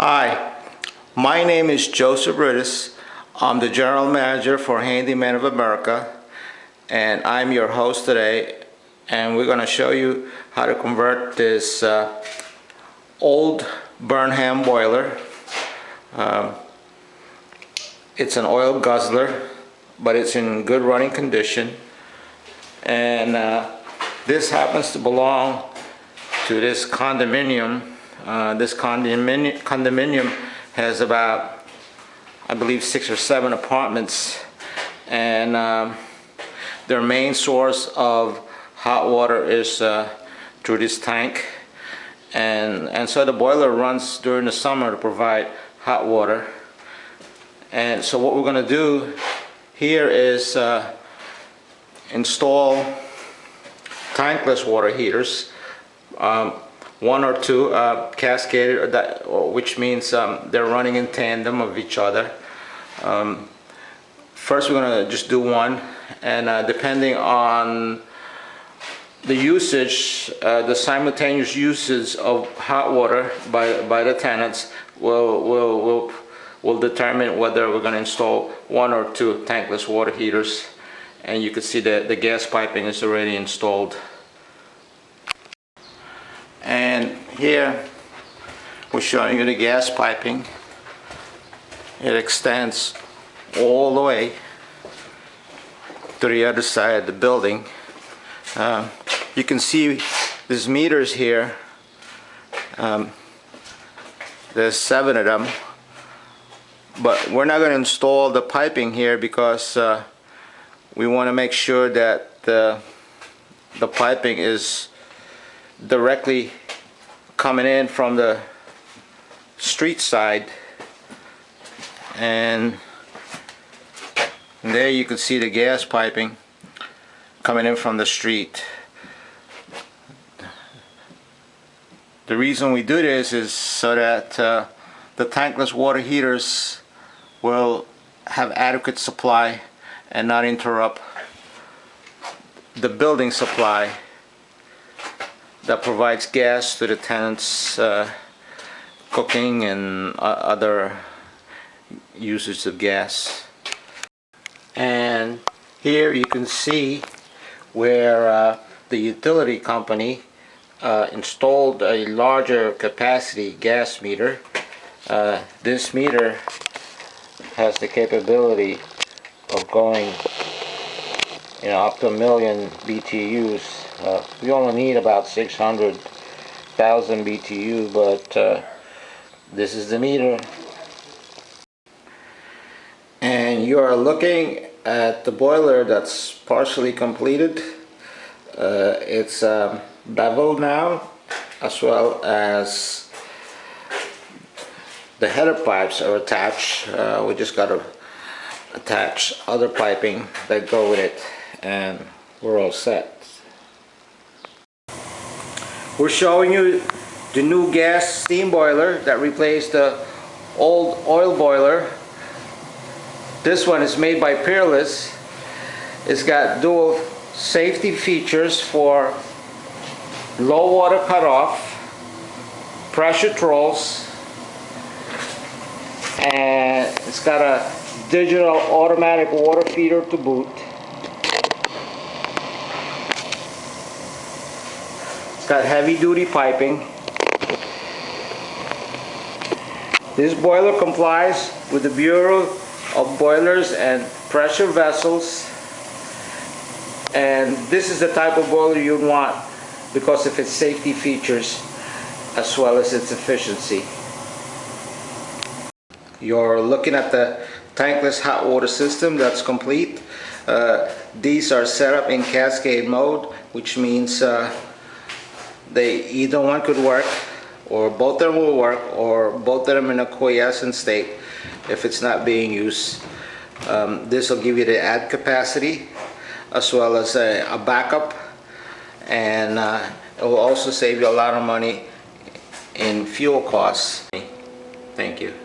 Hi, my name is Joseph Gratis. I'm the General Manager for Handyman of America, and I'm your host today, and we're going to show you how to convert this old Burnham boiler. It's an oil guzzler, but it's in good running condition, and this happens to belong to this condominium. This condominium has about, I believe, 6 or 7 apartments, and their main source of hot water is through this tank, and so the boiler runs during the summer to provide hot water. And so what we're going to do here is install tankless water heaters. One or two cascaded, which means they're running in tandem of each other. First we're going to just do one, and depending on the usage, the simultaneous usage of hot water by the tenants will determine whether we're going to install 1 or 2 tankless water heaters. And you can see that the gas piping is already installed. And here we're showing you the gas piping. It extends all the way to the other side of the building. You can see these meters here. There's 7 of them, but we're not going to install the piping here because we want to make sure that the piping is directly coming in from the street side, and there you can see the gas piping coming in from the street. The reason we do this is so that the tankless water heaters will have adequate supply and not interrupt the building supply that provides gas to the tenants' cooking and other uses of gas. And here you can see where the utility company installed a larger capacity gas meter. This meter has the capability of going up to 1 million BTUs. We only need about 600,000 BTU, but this is the meter. And you are looking at the boiler that's partially completed. It's beveled now, as well as the header pipes are attached. We just got to attach other piping that go with it, and we're all set. We're showing you the new gas steam boiler that replaced the old oil boiler. This one is made by Peerless. It's got dual safety features for low water cutoff, pressure controls, and it's got a digital automatic water feeder to boot. Got heavy-duty piping. This boiler complies with the Bureau of Boilers and Pressure Vessels, and this is the type of boiler you'd want because of its safety features as well as its efficiency. You're looking at the tankless hot water system that's complete. These are set up in cascade mode, which means either one could work, or both of them will work, or both of them in a quiescent state if it's not being used. This will give you the add capacity as well as a backup, and it will also save you a lot of money in fuel costs. Thank you.